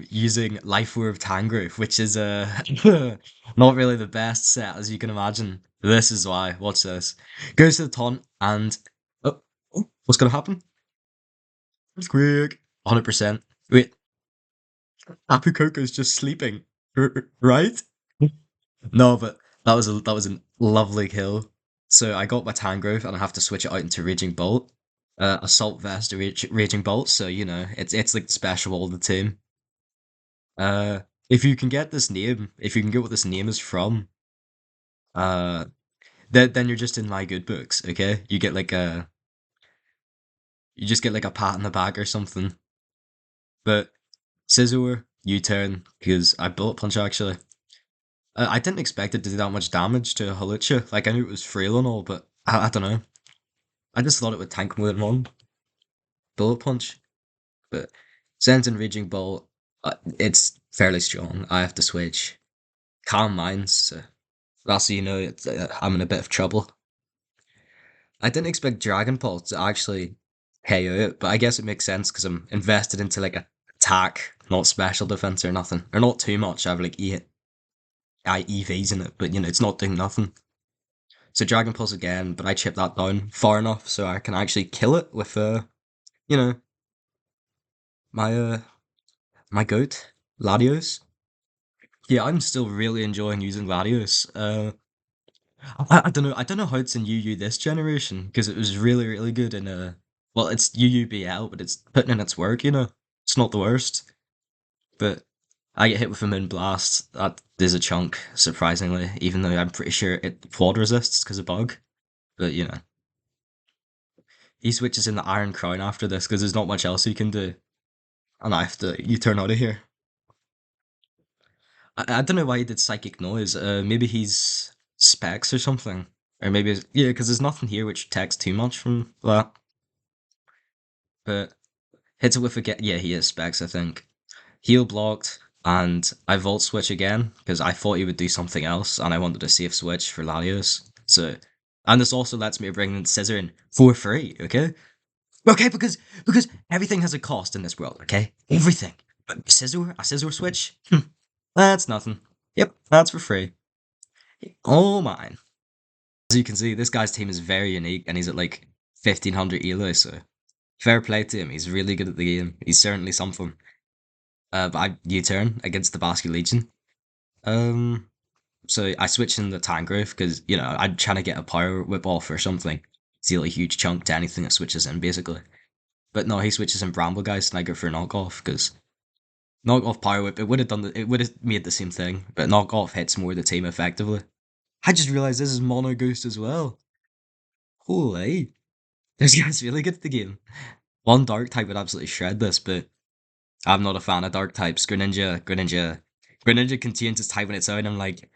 using Life Orb Tangrowth, which is not really the best set as you can imagine. This is why. Watch this. Goes to the taunt and what's gonna happen? Quick. 100%. Wait, Happy Coco's just sleeping, right? No, but that was a lovely kill. So I got my Tangrowth and I have to switch it out into Raging Bolt. Assault Vest, Raging Bolt. So you know it's like the special of the team. Uh, if you can get this name, if you can get what this name is from, uh, then you're just in my good books. Okay, you just get like a pat on the back or something. But Scisor, U-turn because I bullet punch actually. I didn't expect it to do that much damage to Hawlucha. Like I knew it was frail and all, but I don't know. I just thought it would tank more than one bullet punch. But Zen's and Raging Bolt, it's fairly strong. I have to switch Calm Minds. So that's so you know I'm in a bit of trouble. I didn't expect Dragon Ball to actually KO it, but I guess it makes sense because I'm invested into like a attack, not special defense or nothing, or not too much. I have like EVs in it, but you know it's not doing nothing. So Dragon Pulse again, but I chip that down far enough so I can actually kill it with you know, my my goat Latios. Yeah, I'm still really enjoying using Latios. I don't know. I don't know how it's in UU this generation because it was really good in well, it's UUBL, but it's putting in its work. You know, it's not the worst. But I get hit with a Moon Blast. That is a chunk, surprisingly. Even though I'm pretty sure it quad resists because of bug. But you know, he switches in the Iron Crown after this because there's not much else he can do, and I have to U-turn out of here. I don't know why he did Psychic Noise. Maybe he's specs or something. Or maybe, yeah, because there's nothing here which takes too much from that. But hits it with a get. Yeah, he is specs, I think. Heal blocked, and I Volt Switch again, because I thought he would do something else, and I wanted a safe switch for Latios. So, and this also lets me bring Scisor in for free, okay? Okay, because everything has a cost in this world, okay? Everything. But a scissor switch? That's nothing. Yep, that's for free. All mine. As you can see, this guy's team is very unique, and he's at like 1500 elo, so fair play to him. He's really good at the game. He's certainly something. But I U-turn against the Basque Legion. Um, so I switch in the Tangrowth because you know I'm trying to get a power whip off or something. Deal a huge chunk to anything that switches in, basically. But no, he switches in Bramblegeist, and I go for knockoff because knockoff power whip. It would have made the same thing, but knockoff hits more the team effectively. I just realized this is Mono Ghost as well. Holy, this guy's really good at the game. One dark type would absolutely shred this, but I'm not a fan of dark types. Greninja can change its type on its own. I'm like,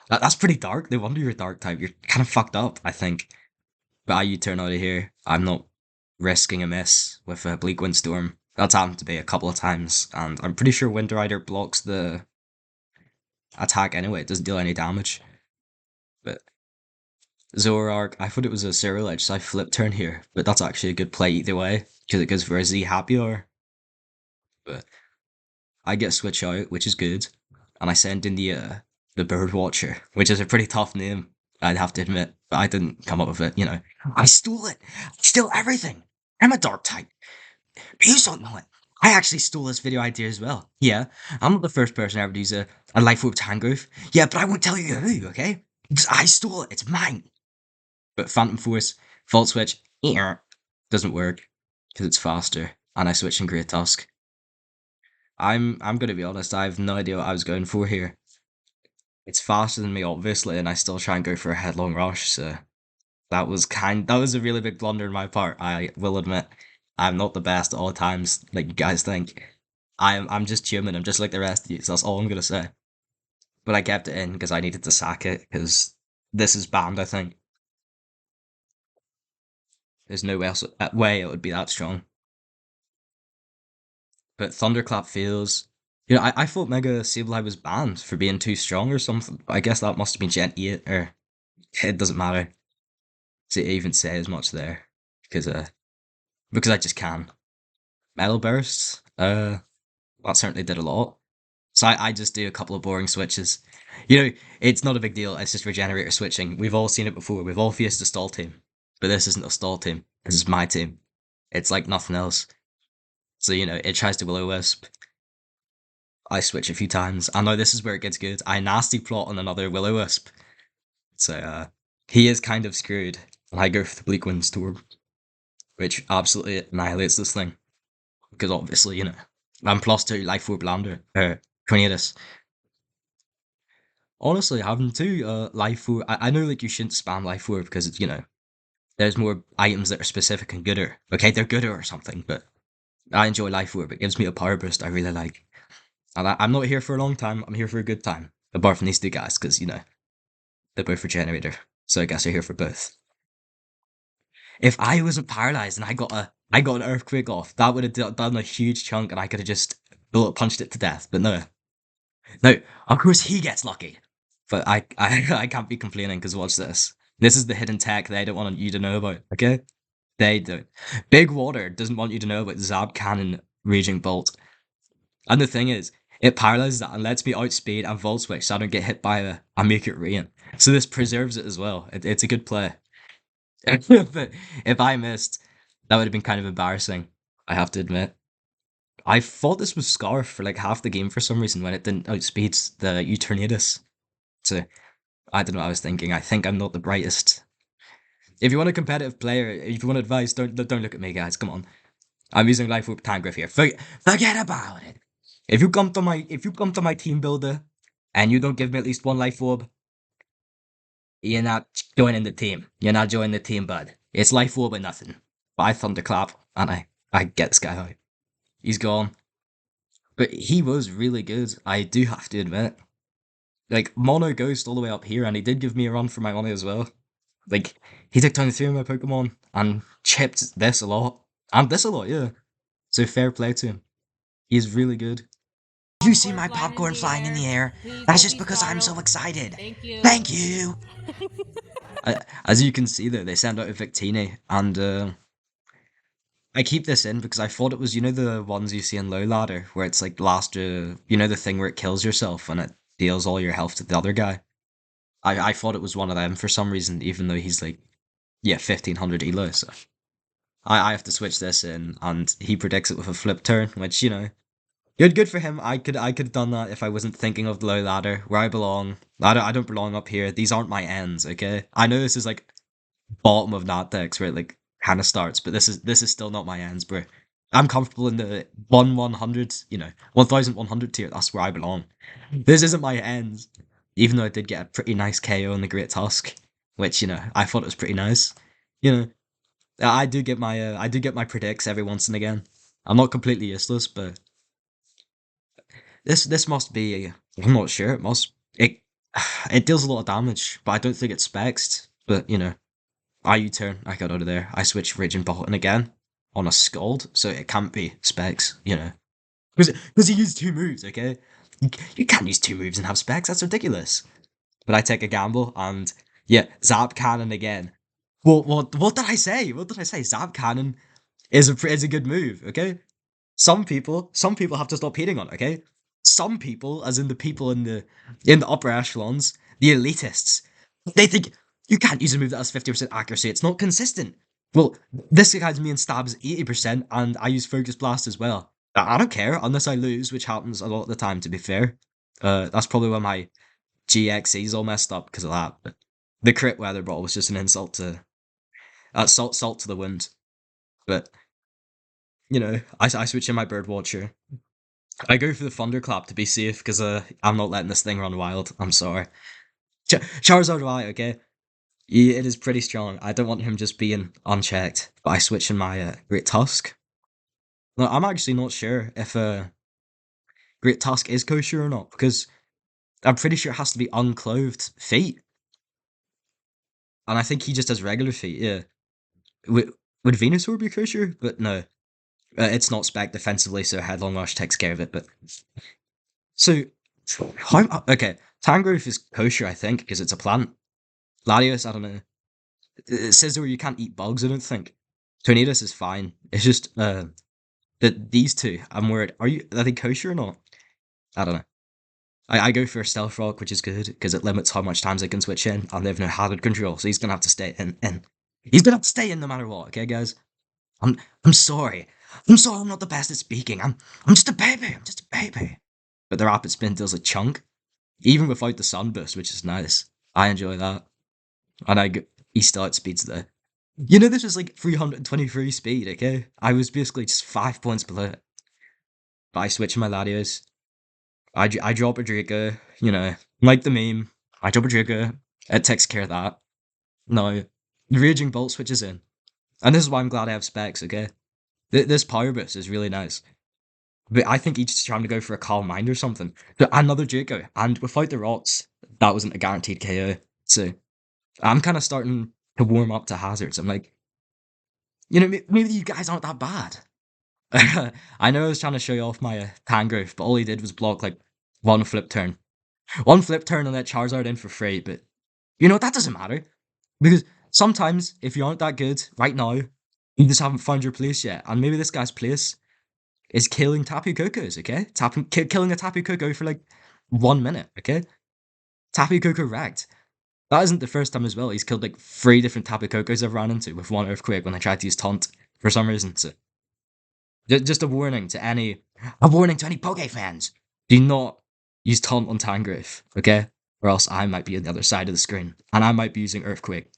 that's pretty dark. No wonder you're a dark type. You're kind of fucked up, I think. But I U-turn out of here. I'm not risking a miss with a Bleak Windstorm. That's happened to me a couple of times, and I'm pretty sure Wind Rider blocks the attack anyway. It doesn't deal any damage. But Zoroark, I thought it was a Zero Edge, so I flip turn here. But that's actually a good play either way, because it goes for a Z Happy Hour. But I get Switch out, which is good, and I send in the Bird Watcher, which is a pretty tough name, I'd have to admit, but I didn't come up with it, you know. I stole it! I steal everything! I'm a dark type! You don't know it! I actually stole this video idea as well. Yeah, I'm not the first person ever to use a Life Orb Tangrowth. Yeah, but I won't tell you who, okay? Because I stole it, it's mine! But Phantom Force, Volt Switch, doesn't work, because it's faster, and I switch in Great Tusk. I'm gonna be honest, I have no idea what I was going for here. It's faster than me, obviously, and I still try and go for a headlong rush, so that was a really big blunder on my part, I will admit. I'm not the best at all times, like you guys think. I'm just human, I'm just like the rest of you, so that's all I'm gonna say. But I kept it in because I needed to sack it, because this is banned, I think. There's no way it would be that strong. But Thunderclap feels. You know, I thought Mega Sableye was banned for being too strong or something. I guess that must have been Gen 8, or it doesn't matter to even say as much there. Because I just can. Metal Burst, that certainly did a lot. So I just do a couple of boring switches. You know, it's not a big deal. It's just regenerator switching. We've all seen it before. We've all faced a stall team, but this isn't a stall team. This is my team. It's like nothing else. So it tries to will wisp. I switch a few times. I know this is where it gets good. I nasty plot on another will wisp. So he is kind of screwed. And I go for the Bleak Wind Storm, which absolutely annihilates this thing. Because obviously, I'm +2 Life Orb Lander, Tornadus. Honestly, having two Life Orb, I know like you shouldn't spam Life Orb because it's, there's more items that are specific and gooder. Okay, they're gooder or something, but I enjoy Life Orb. It gives me a power boost I really like. And I'm not here for a long time, I'm here for a good time. Apart from these two guys, because, they're both regenerator. So I guess I'm here for both. If I wasn't paralyzed and I got an earthquake off, that would have done a huge chunk and I could have just bullet punched it to death. But no. No, of course he gets lucky. But I can't be complaining because watch this. This is the hidden tech they don't want you to know about, okay? They don't. Big Water doesn't want you to know about Zab Cannon Raging Bolt. And the thing is, it paralyzes that and lets me outspeed and Volt Switch so I don't get hit by a Make It Rain. So this preserves it as well. It's a good play. But if I missed, that would have been kind of embarrassing, I have to admit. I thought this was Scarf for like half the game for some reason when it didn't outspeed the Eternatus. So I don't know what I was thinking. I think I'm not the brightest. If you want a competitive player, if you want advice, don't look at me, guys. Come on. I'm using Life Orb Tangrowth here. Forget about it. If you come to my team builder and you don't give me at least one Life Orb, you're not joining the team. You're not joining the team, bud. It's Life Orb or nothing. But I thunderclap and I get this guy out. He's gone. But he was really good, I do have to admit. Like, Mono Ghost all the way up here, and he did give me a run for my money as well. Like, he took down 3 of my Pokemon, and chipped this a lot. And this a lot, yeah. So fair play to him. He's really good. You see my popcorn flying in the air? That's just because I'm so excited. Thank you! As you can see though, they sent out a Victini, and I keep this in because I thought it was, the ones you see in Low Ladder, where it's like the thing where it kills yourself and it deals all your health to the other guy. I thought it was one of them for some reason, even though he's like, 1500 elo, so. I have to switch this in, and he predicts it with a flip turn, which, good for him. I could have done that if I wasn't thinking of the Low Ladder, where I belong. I don't belong up here. These aren't my ends, okay? I know this is like bottom of Nat decks where it like kind of starts, but this is still not my ends, bro. I'm comfortable in the 100, 1100 tier. That's where I belong. This isn't my ends, even though I did get a pretty nice KO in the Great Tusk, which I thought it was pretty nice. You know, I do get my predicts every once and again. I'm not completely useless, but this must be. I'm not sure. It deals a lot of damage, but I don't think it's spexed. But I U-turn, I got out of there. I switch Raging Bolton again on a Scald, so it can't be specs, Because he used 2 moves, okay? You can't use 2 moves and have specs, that's ridiculous. But I take a gamble, and yeah, Zap Cannon again. Well, what did I say? What did I say? Zap Cannon is a good move, okay? Some people have to stop hating on it, okay? Some people, as in the people in the upper echelons, the elitists, they think you can't use a move that has 50% accuracy. It's not consistent. Well, this guy's me and stabs 80%, and I use Focus Blast as well. I don't care unless I lose, which happens a lot of the time. To be fair, that's probably why my GXE's all messed up because of that. But the crit weather ball was just an insult to salt to the wind. But I switch in my Birdwatcher. I go for the Thunderclap to be safe because I'm not letting this thing run wild. I'm sorry. Charizard Y, okay? Yeah, it is pretty strong. I don't want him just being unchecked, but I switch in my Great Tusk. No, I'm actually not sure if Great Tusk is kosher or not, because I'm pretty sure it has to be unclothed feet. And I think he just has regular feet, yeah. Would Venusaur be kosher? But no. It's not spec defensively, so Headlong Rush takes care of it, but... So, okay, Tangrowth is kosher, I think, because it's a plant. Latios, I don't know. Scisor, you can't eat bugs, I don't think. Tornadus is fine. It's just, that these two, I'm worried. Are they kosher or not? I don't know. I go for a Stealth Rock, which is good, because it limits how much times I can switch in, and they have no hazard control, so he's gonna have to stay in. He's gonna have to stay in no matter what, okay, guys? I'm I'm sorry. I'm sorry I'm not the best at speaking. I'm just a baby. I'm just a baby. But the rapid spin does a chunk, even without the sunburst, which is nice. I enjoy that. And he still outspeeds though. You know, this was like 323 speed, okay? I was basically just 5 points below it. But I switch my Latios. I drop a Draco, you know, like the meme. I drop a Draco. It takes care of that. No, the Raging Bolt switches in. And this is why I'm glad I have specs, okay? This power boost is really nice. But I think he's trying to go for a Calm Mind or something. But another Draco. And without the rots, that wasn't a guaranteed KO. So I'm kind of starting to warm up to hazards. I'm like, you know, maybe you guys aren't that bad. I know I was trying to show you off my Tangrowth, but all he did was block like one flip turn. One flip turn and let Charizard in for free, but you know, that doesn't matter. Because sometimes, if you aren't that good right now, you just haven't found your place yet. And maybe this guy's place is killing Tapu Kokos, okay? Killing a Tapu Koko for like 1 minute, okay? Tapu Koko wrecked. That isn't the first time as well. He's killed like 3 different Tapu Kokos I've ran into with one Earthquake when I tried to use Taunt for some reason. So, just a warning to any Poke fans: do not use Taunt on Tangrowth, okay? Or else I might be on the other side of the screen, and I might be using Earthquake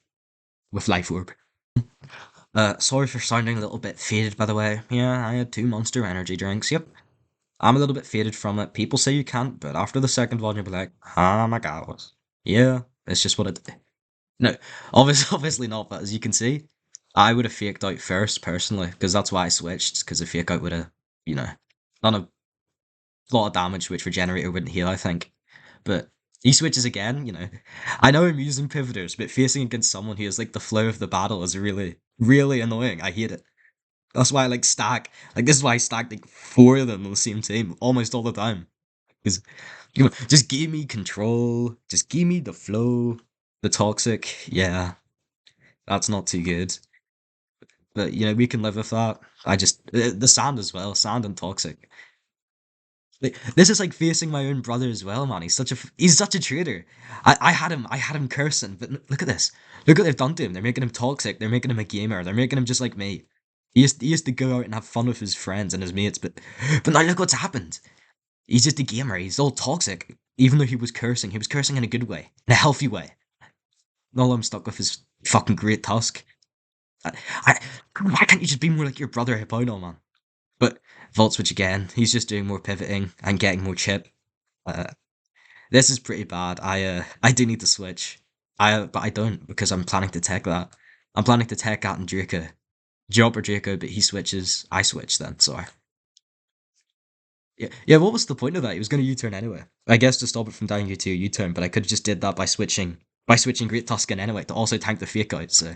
with Life Orb. Sorry for sounding a little bit faded, by the way. Yeah, I had 2 Monster Energy drinks. Yep, I'm a little bit faded from it. People say you can't, but after the second one, you'll be like, oh my god. Yeah, it's just what it. No, obviously not. But as you can see, I would have faked out first personally, because that's why I switched. Because a fake out would have, you know, done a lot of damage, which Regenerator wouldn't heal, I think. But he switches again, you know. I know I'm using pivoters, but facing against someone who has like the flow of the battle is really, really annoying. I hate it. That's why I like stack. Like this is why I stack like 4 of them on the same team almost all the time. Because you know, just give me control. Just give me the flow. The toxic, yeah, that's not too good. But you know, we can live with that. I just the sand as well, sand and toxic. Like, this is like facing my own brother as well, man. He's such a traitor. I had him cursing, but look at this. Look what they've done to him. They're making him toxic. They're making him a gamer. They're making him just like me. He used to go out and have fun with his friends and his mates, but now look what's happened. He's just a gamer. He's all toxic. Even though he was cursing in a good way, in a healthy way. No, I'm stuck with his fucking Great Tusk. I, why can't you just be more like your brother Hippono, man? But Volt Switch again. He's just doing more pivoting and getting more chip. Uh, this is pretty bad. I do need to switch. But I don't because I'm planning to tech that. I'm planning to tech out and Draco. Job or Draco, but he switches. I switch then. Sorry. Yeah. What was the point of that? He was going to U-turn anyway. I guess to stop it from dying U2 U-turn, but I could have just did that by switching Great Tuscan anyway to also tank the fake out. So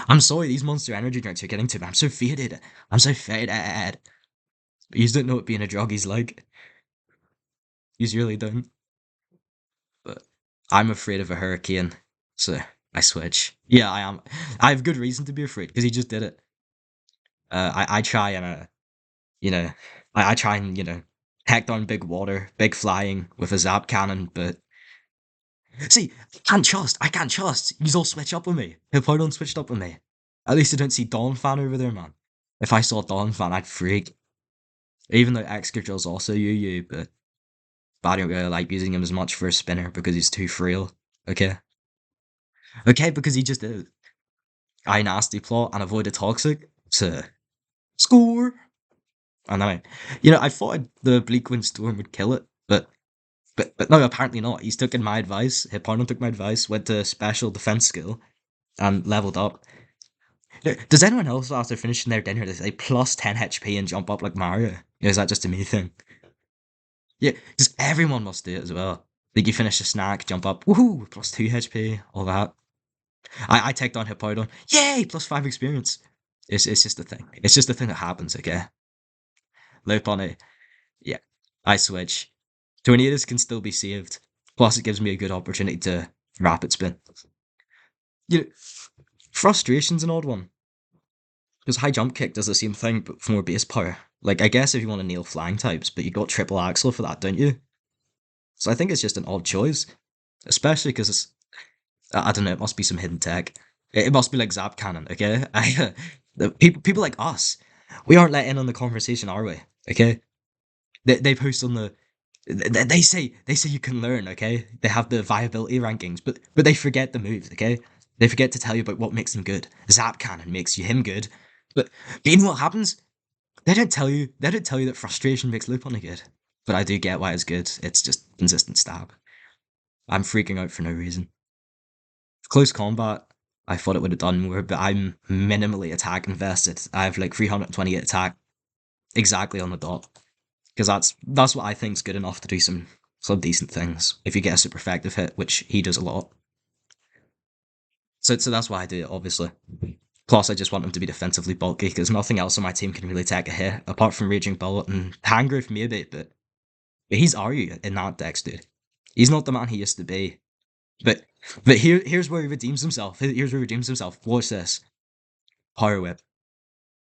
I'm sorry, these Monster Energy drinks are getting to me. I'm so faded. I'm so faded. You don't know what being a druggy's like. You really don't. But I'm afraid of a hurricane, so I switch. Yeah, I am. I have good reason to be afraid because he just did it. I try and you know, I try and heck down big water, big flying with a zap cannon, but see, I can't trust. You's all switch up with me. Hippodon switched up with me. At least I don't see Dawn Fan over there, man. If I saw Dawn Fan, I'd freak. Even though Excadrill's also UU, but I don't really like using him as much for a spinner because he's too frail. Okay? Okay, because he just did. I nasty plot and avoid a toxic to score. And then I thought the Bleak Wind Storm would kill it, but no, apparently not. He's taken my advice. Hippodon took my advice, went to special defense skill, and leveled up. Does anyone else after finishing their dinner they say plus 10 HP and jump up like Mario? Or is that just a me thing? Yeah, just everyone must do it as well. Like you finish a snack, jump up, woohoo, plus 2 HP, all that. I take down Hippodon, yay, plus 5 experience. It's just a thing. It's just a thing that happens, okay? Loop on it. Yeah, I switch. Tornadus can still be saved. Plus, it gives me a good opportunity to rapid spin. You know, frustration's an odd one. Because high jump kick does the same thing, but for more base power. Like, I guess if you want to nail flying types, but you got triple axle for that, don't you? So I think it's just an odd choice, especially because I don't know, it must be some hidden tech. It must be like Zap Cannon, okay? People like us, we aren't let in on the conversation, are we? Okay? They post on the they say you can learn, okay? They have the viability rankings, but they forget the moves, okay? They forget to tell you about what makes them good. Zap Cannon makes you him good. But you know what happens? They don't tell you that frustration makes Luponi good. But I do get why it's good. It's just consistent stab. I'm freaking out for no reason. Close combat, I thought it would have done more, but I'm minimally attack invested. I have like 328 attack exactly on the dot. Because that's what I think's good enough to do some decent things. If you get a super effective hit, which he does a lot. So that's why I do it, obviously. Plus, I just want him to be defensively bulky, because nothing else on my team can really take a hit, apart from Raging Bullet and Tangrowth maybe, but he's Aryu in that dex, dude. He's not the man he used to be. But here's where he redeems himself. Here's where he redeems himself. Watch this. Power Whip.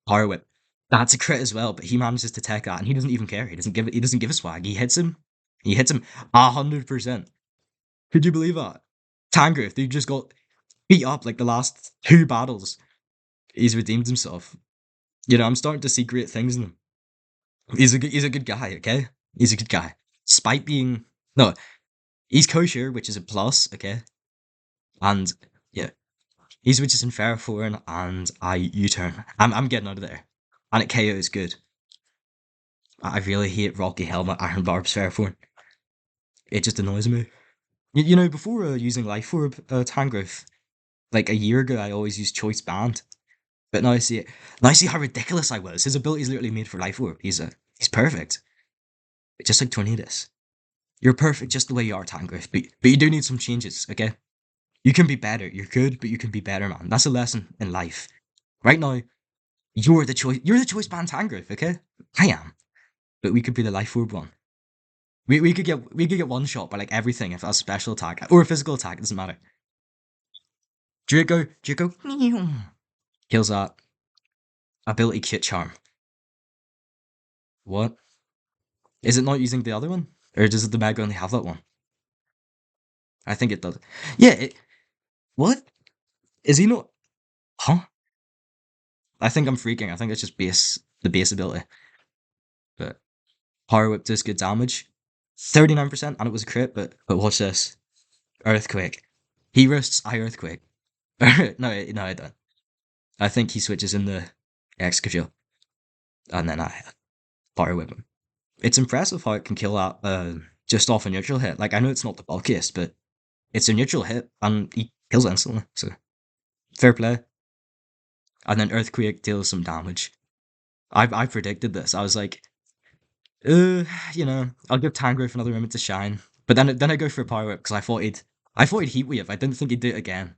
Power Whip. That's a crit as well, but he manages to take that, and he doesn't even care. He doesn't give a swag. He hits him. He hits him 100%. Could you believe that? Tangrowth, he just got beat up like the last 2 battles. He's redeemed himself. You know, I'm starting to see great things in him. He's a good guy, okay? He's a good guy. Despite being no, he's kosher, which is a plus, okay? And yeah, he switches in Ferrothorn and I U-turn. I'm getting out of there. And it KO is good. I really hate Rocky Helmet, Iron Barbs, Ferrothorn. It just annoys me. You know, before using Life Orb Tangrowth, like a year ago, I always used Choice Band. But now I see it. Now I see how ridiculous I was. His ability is literally made for Life Orb. He's perfect. Just like Tornadus. You're perfect just the way you are, Tangrowth. But you do need some changes, okay? You can be better. You're good, but you can be better, man. That's a lesson in life. Right now, you're the choice band Tangrowth, okay? I am. But we could be the Life Orb one. We could get one shot by like everything if that's a special attack or a physical attack, it doesn't matter. Draco kills that. Ability Kit Charm. What? Is it not using the other one? Or does the Mega only have that one? I think it does. Yeah, what? Is he not? Huh? I think I'm freaking. I think it's just the base ability. But Power Whip does good damage. 39%, and it was a crit, but watch this. Earthquake. He risks I Earthquake. no, I don't. I think he switches in the Excavio. And then I Power Whip him. It's impressive how it can kill that just off a neutral hit. Like, I know it's not the bulkiest, but it's a neutral hit, and he kills instantly, so fair play. And then Earthquake deals some damage. I predicted this. I was like, you know, I'll give Tangrowth another moment to shine. But then I go for a Power Whip because I thought he'd Heat Wave. I didn't think he'd do it again.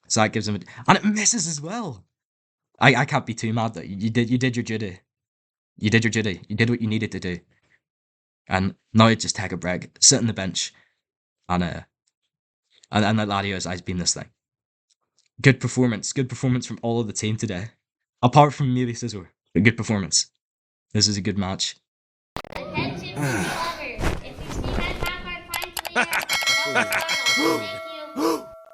So that gives him and it misses as well. I can't be too mad that you did your duty. You did your duty. You did what you needed to do. And now you just take a break, sit on the bench, and let Latios ice beam this thing. Good performance from all of the team today. Apart from maybe Scisor. But good performance. This is a good match. Attention to lovers. If you see that half our points later, don't